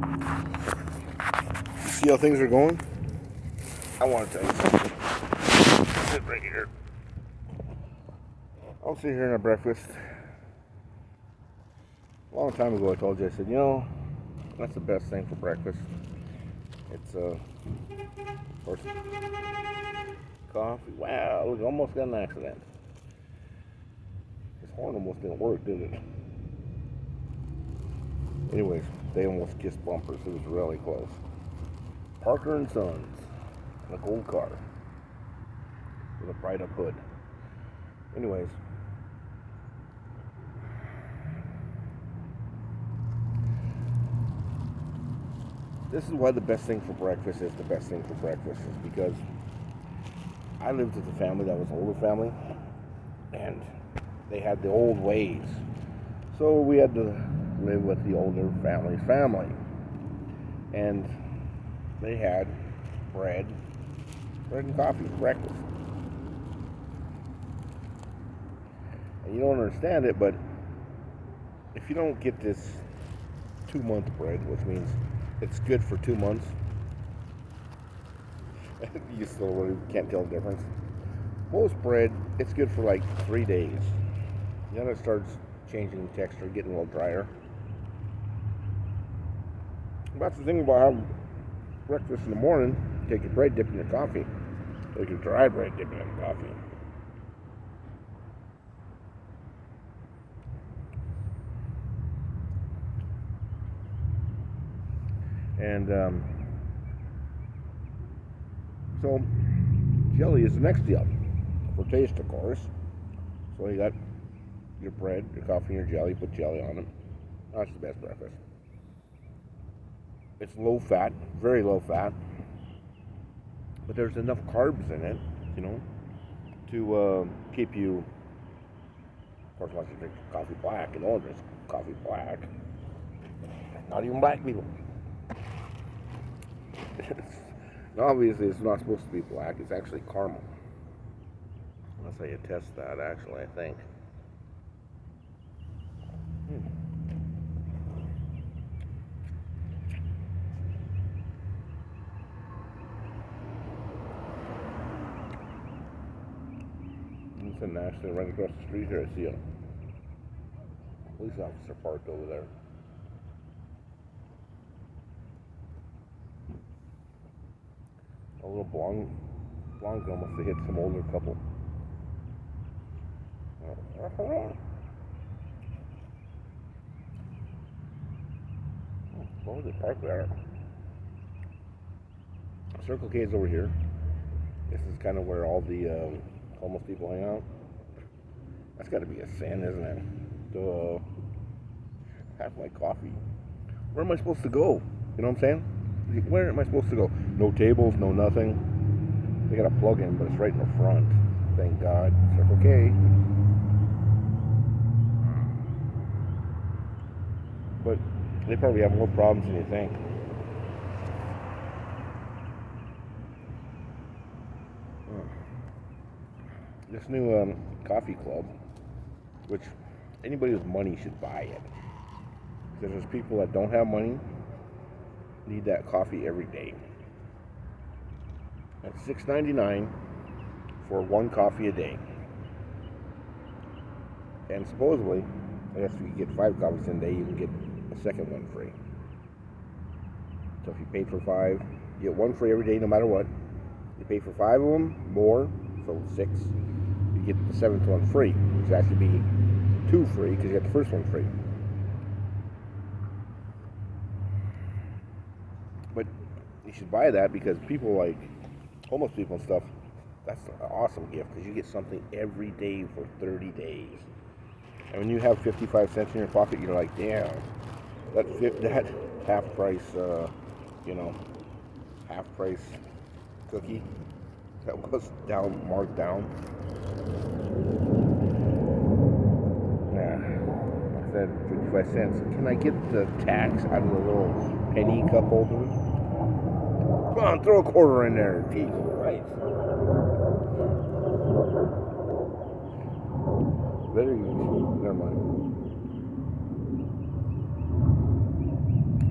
You see how things are going? I want to tell you something. Sit right here. I'll sit here and have breakfast. A long time ago I told you, I said, that's the best thing for breakfast. It's, of course, coffee. Wow, we almost got an accident. This horn almost didn't work, did it? Anyways, they almost kissed bumpers. It was really close. Parker and Sons, in a gold car with a bright up hood. Anyways, this is why the best thing for breakfast is the best thing for breakfast is because I lived with a family that was an older family, and they had the old ways. So we had to live with the older family's family. And they had bread and coffee for breakfast. And you don't understand it, but if you don't get this 2-month bread, which means it's good for 2 months, you still really can't tell the difference. Most bread, it's good for like 3 days. Then it starts changing texture, getting a little drier. That's the thing about having breakfast in the morning. Take your bread, dip in your coffee. Take your dry bread, dip in your coffee. And so jelly is the next deal for taste, of course. So you got your bread, your coffee, and your jelly. Put jelly on it. That's the best breakfast. It's low fat, very low fat, but there's enough carbs in it, to keep you. Of course, unless you drink coffee black, drink coffee black. Not even black people. Obviously, it's not supposed to be black. It's actually caramel. That's how you test that, actually, I think. It's an accident right across the street here. I see a police officer parked over there. A little blonde girl must have hit some older couple. Why would they park there? Circle K is over here. This is kind of where all the homeless people hang out. That's got to be a sin, isn't it? To have my coffee. Where am I supposed to go? You know what I'm saying? Where am I supposed to go? No tables, no nothing. They got a plug in, but it's right in the front. Thank God. Circle K. But they probably have more problems than you think. This new coffee club, which anybody with money should buy it. Because there's people that don't have money, need that coffee every day. That's $6.99 for one coffee a day. And supposedly, I guess if you get 5 coffees in a day, you can get a second one free. So if you paid for 5, you get one free every day no matter what. You pay for 5 of them, more, so 6. You get the 7th one free, which would actually be 2 free because you get the first one free. But you should buy that because people like homeless people and stuff, that's an awesome gift because you get something every day for 30 days. And when you have 55 cents in your pocket, you're like, damn, that half price, half price cookie that was marked down. Yeah, I said 55 cents. Can I get the tax out of the little penny cup holder? Come on, throw a quarter in there. Jesus Christ. Never mind.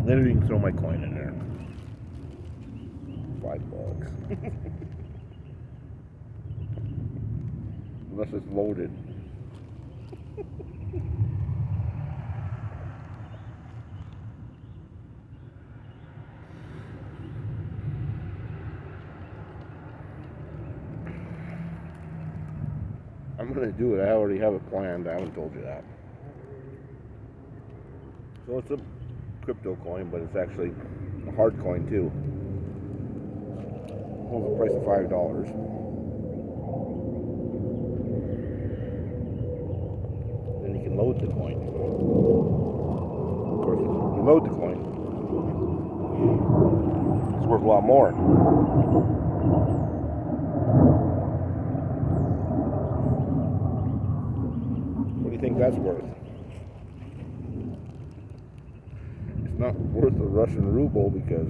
Then you can throw my coin in there. $5. Unless it's loaded. I'm gonna do it. I already have it planned. I haven't told you that. So it's a crypto coin, but it's actually a hard coin too. Holds the price of $5. Then you can load the coin. Of course, if you load the coin, it's worth a lot more. What do you think that's worth? It's not worth a Russian ruble because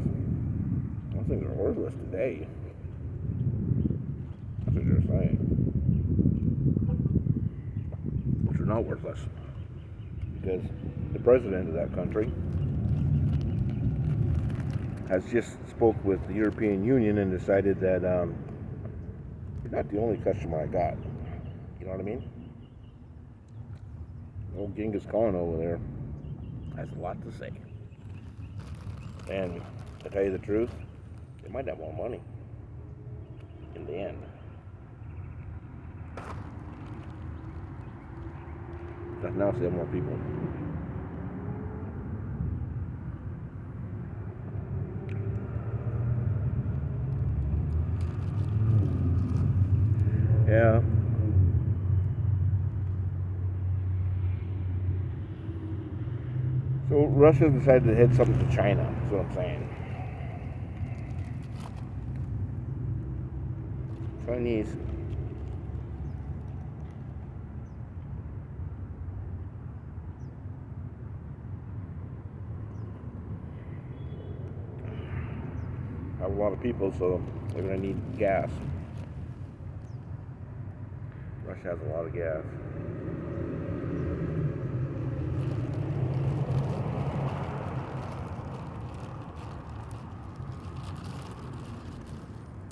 those things are worthless today. That's what they're saying. Which are not worthless. Because the president of that country has just spoke with the European Union and decided that you're not the only customer I got. You know what I mean? Old Genghis Khan over there has a lot to say. And to tell you the truth, they might have more money in the end. Nothing else, they have more people. Yeah. So Russia decided to hit something to China, that's what I'm saying. Chinese. Have a lot of people, so they're going to need gas. Russia has a lot of gas.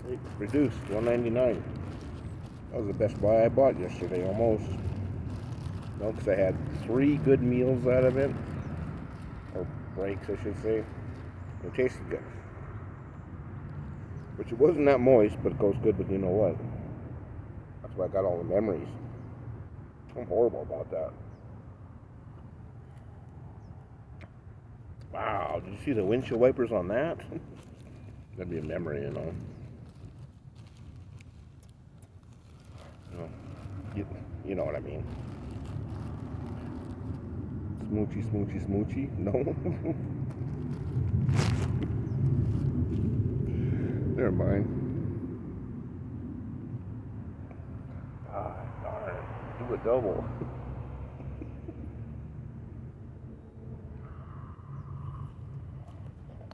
It reduced $1.99. That was the best buy I bought yesterday, almost. No, because I had 3 good meals out of it, or breaks, I should say. It tasted good. Which it wasn't that moist, but it goes good with you know what. That's why I got all the memories. I'm horrible about that. Wow, did you see the windshield wipers on that? That'd be a memory, you know. You know what I mean. Smoochy, smoochy, smoochy? No? Never mind. Ah, darn. Do a double.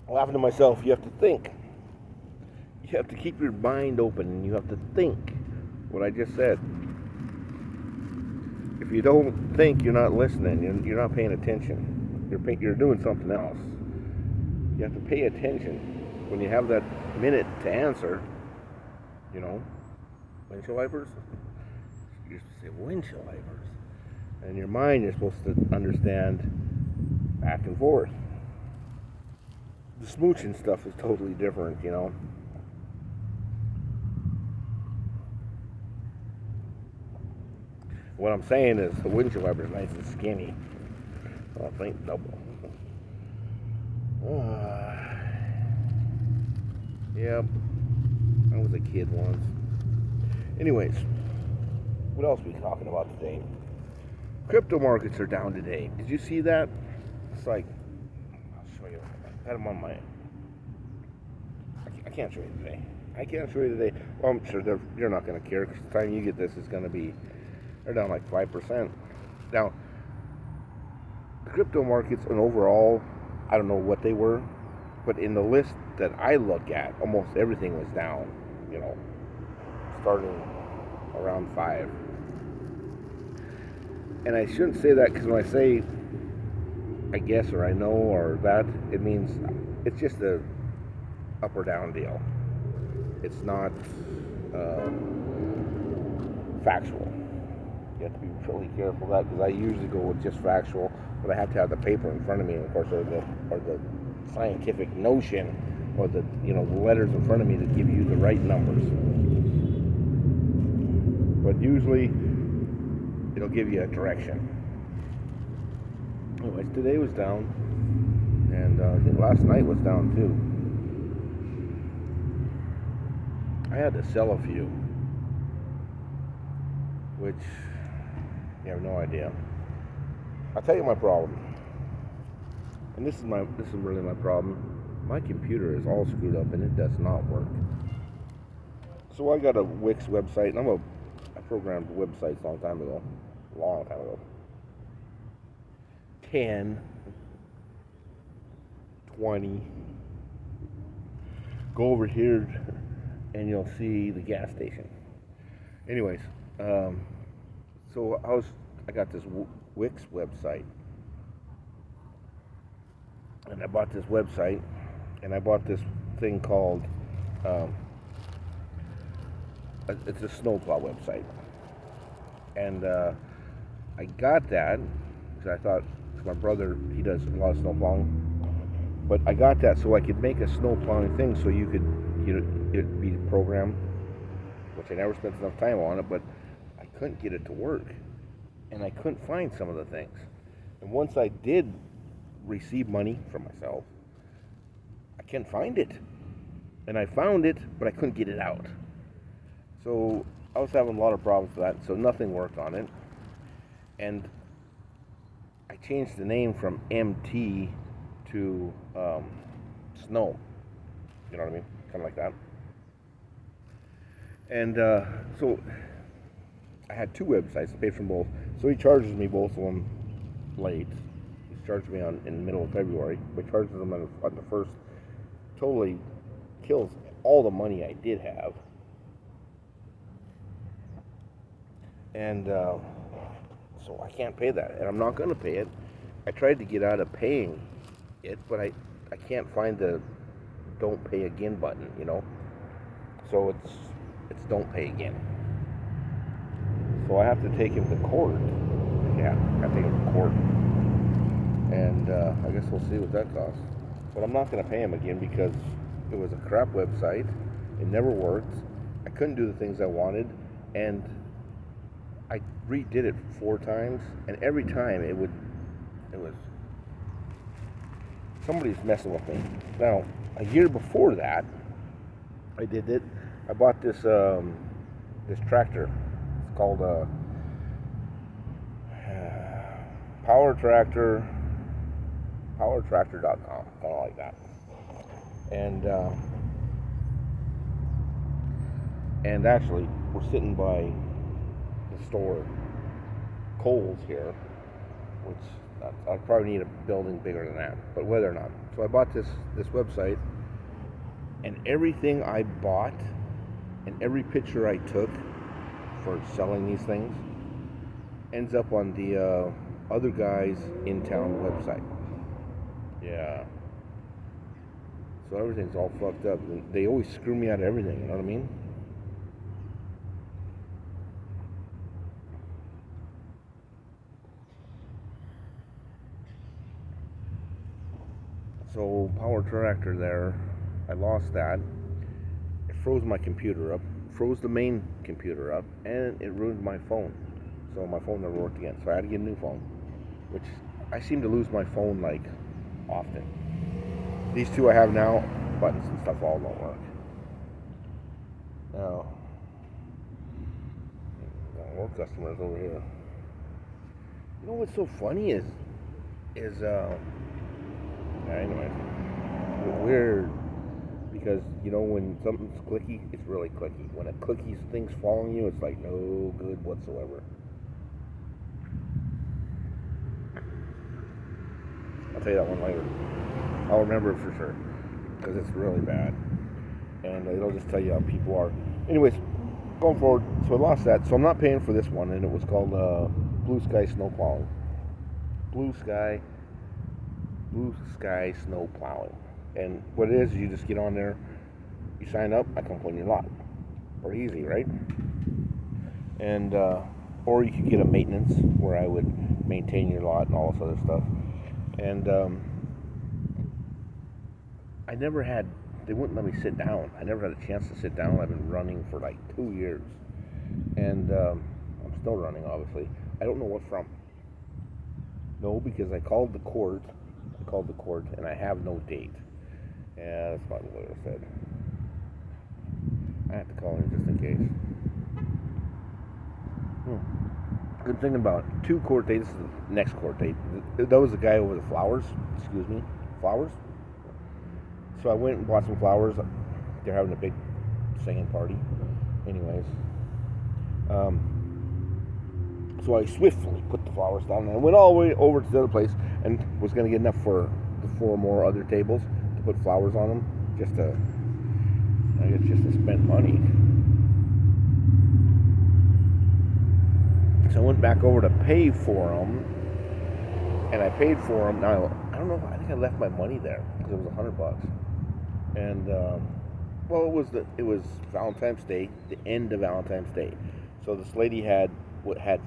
Laughing to myself, you have to think. You have to keep your mind open and you have to think what I just said. If you don't think, you're not listening. You're not paying attention. You're doing something else. You have to pay attention. When you have that minute to answer, you know, windshield wipers, you're supposed to say windshield wipers. And in your mind, you're supposed to understand back and forth. The smooching stuff is totally different, you know. What I'm saying is the windshield wiper is nice and skinny. Oh, think double. Yep. I was a kid once. Anyways, what else are we talking about today? Crypto markets are down today. Did you see that? It's like, I'll show you. I had them on my. I can't show you today. I can't show you today. Well, I'm sure you're not going to care because the time you get this, it's going to be. They're down like 5%. Now, the crypto markets and overall, I don't know what they were, but in the list that I look at, almost everything was down, you know, starting around 5. And I shouldn't say that because when I say I guess, or I know, or that, it means it's just a up or down deal. It's not factual. You have to be really careful of that, because I usually go with just factual, but I have to have the paper in front of me, of course, or the scientific notion, or the the letters in front of me that give you the right numbers. But usually, it'll give you a direction. Anyways, today was down, and I think last night was down too. I had to sell a few, which you have no idea. I'll tell you my problem, and this is really my problem. My computer is all screwed up and it does not work. So I got a Wix website, and I programmed websites a long time ago. 10, 20. Go over here and you'll see the gas station. Anyways, so I got this Wix website, and I bought this website, and I bought this thing called it's a snowplow website, and I got that because I thought, my brother, he does a lot of snow plowing, but I got that so I could make a snow plowing thing, so you could it'd be programmed, which I never spent enough time on it, but I couldn't get it to work, and I couldn't find some of the things. And once I did receive money from myself, I can't find it, and I found it, but I couldn't get it out. So I was having a lot of problems with that, so nothing worked on it, and I changed the name from MT to Snow. You know what I mean? Kind of like that. And so I had two websites. I paid for both. So he charges me both of them late. He charged me in the middle of February, but he charges them on the first. Totally kills all the money I did have. And so I can't pay that, and I'm not going to pay it. I tried to get out of paying it, but I can't find the don't pay again button, So it's don't pay again. So I have to take him to court. Yeah, I have to take him to court. And I guess we'll see what that costs. But I'm not going to pay him again because it was a crap website. It never worked. I couldn't do the things I wanted, and I redid it 4 times, and every time it was somebody's messing with me. Now, a year before that, I did it. I bought this tractor. It's called Power Tractor, PowerTractor.com, kind of like that. And actually, we're sitting by the store Kohl's here, which I probably need a building bigger than that, but whether or not. So I bought this website, and everything I bought and every picture I took for selling these things ends up on the other guy's in town website. Yeah. So everything's all fucked up. They always screw me out of everything, you know what I mean? So Power Tractor there, I lost that. It froze my computer up, froze the main computer up, and it ruined my phone. So my phone never worked again. So I had to get a new phone, which I seem to lose my phone like often. These two I have now, buttons and stuff all don't work. Now, more customers over here. You know what's so funny is anyway, weird, because when something's clicky, it's really clicky. When a clicky thing's following you, it's like no good whatsoever. I'll tell you that one later. I'll remember it for sure, because it's really bad, and it'll just tell you how people are. Anyways, going forward, so I lost that, so I'm not paying for this one, and it was called Blue Sky Snowplowing. Blue Sky Blue Sky Snow Plowing. And what it is, you just get on there, you sign up, I come clean your lot. Pretty easy, right? And or you could get a maintenance where I would maintain your lot and all this other stuff. And I never had, they wouldn't let me sit down. I never had a chance to sit down. I've been running for like 2 years. And I'm still running, obviously. I don't know what from. No, because I called the court. And I have no date. Yeah, that's what the lawyer said. I have to call him just in case. Good thing about 2 court dates. This is the next court date. That was the guy over the flowers. Excuse me, flowers. So I went and bought some flowers. They're having a big singing party. Anyways, so I swiftly put the flowers down, and I went all the way over to the other place, and was going to get enough for the 4 more other tables to put flowers on them, just to spend money. So I went back over to pay for them, and I paid for them. Now I don't know. I think I left my money there because it was $100. And well, it was Valentine's Day, the end of Valentine's Day. So this lady had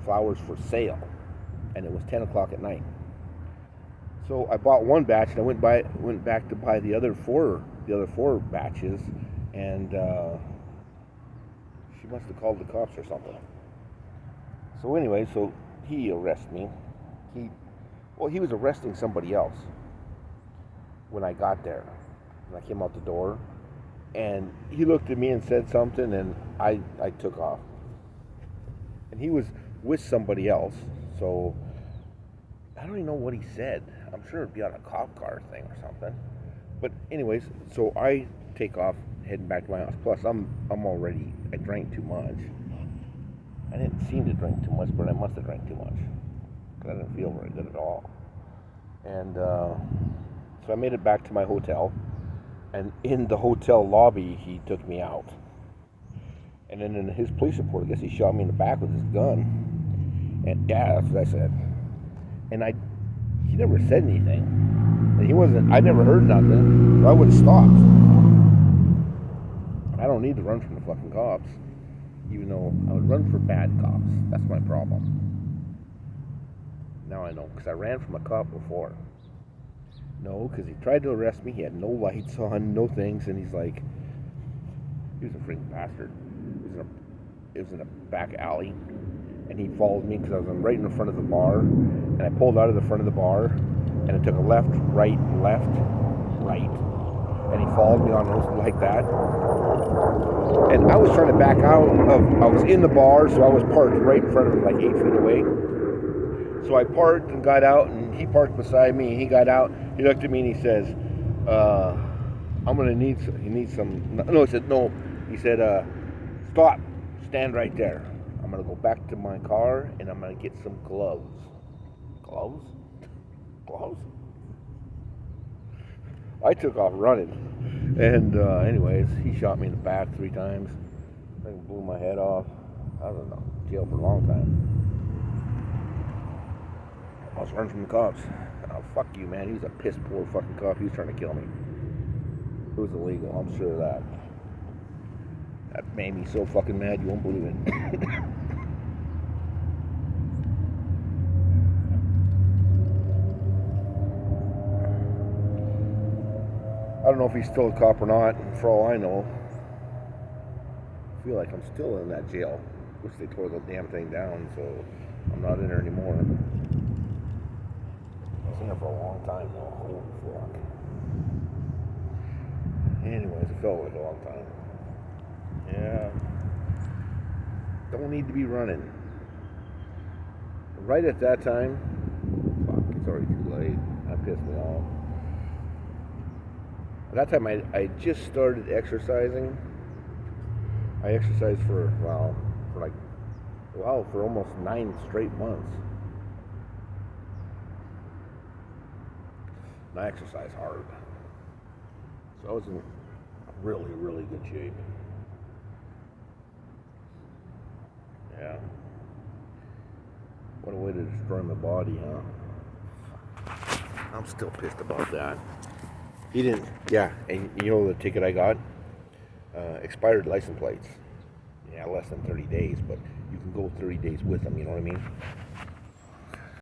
flowers for sale, and it was 10 o'clock at night. So I bought 1 batch, and I went back to buy the other four batches, and she must have called the cops or something. So anyway, so he arrested me. He was arresting somebody else when I got there. When I came out the door, and he looked at me and said something, and I took off. And he was with somebody else, so I don't even know what he said. I'm sure it'd be on a cop car thing or something. But anyways, so I take off, heading back to my house. Plus, I drank too much. I didn't seem to drink too much, but I must have drank too much, because I didn't feel very good at all. And so I made it back to my hotel, and in the hotel lobby, he took me out. And then in his police report, I guess he shot me in the back with his gun. And yeah, that's what I said. And he never said anything. And I never heard nothing, or I would have stopped. I don't need to run from the fucking cops, even though I would run for bad cops. That's my problem. Now I know, because I ran from a cop before. No, because he tried to arrest me. He had no lights on, no things, and he's like, he was a freaking bastard. It was in a back alley, and he followed me because I was right in the front of the bar, and I pulled out of the front of the bar, and I took a left, right, and he followed me on those like that. And I was trying to back out I was in the bar, so I was parked right in front of him, like 8 feet away. So I parked and got out, and he parked beside me. He got out. He looked at me and he says, "I'm gonna need some." He needs some. No, he said no. He said, "Stop. Stand right there. I'm gonna go back to my car and I'm gonna get some gloves." Gloves? Gloves? I took off running, and anyways, he shot me in the back 3 times. I blew my head off. I was in jail for a long time. I was running from the cops. Oh, fuck you, man. He was a piss poor fucking cop. He was trying to kill me. It was illegal, I'm sure of that. That made me so fucking mad, you won't believe it. I don't know if he's still a cop or not, for all I know. I feel like I'm still in that jail, which they tore the damn thing down, so I'm not in there anymore. I was in there for a long time now. Holy fuck. Anyways, it felt like a long time. Yeah. Don't need to be running. Right at that time, fuck, it's already too late. That pissed me off. At that time, I just started exercising. I exercised for almost 9 straight months. And I exercise hard. So I was in really, really good shape. Yeah. What a way to destroy my body, huh? I'm still pissed about that. He didn't. Yeah, and you know the ticket I got? Expired license plates. Yeah, less than 30 days, but you can go 30 days with them. You know what I mean?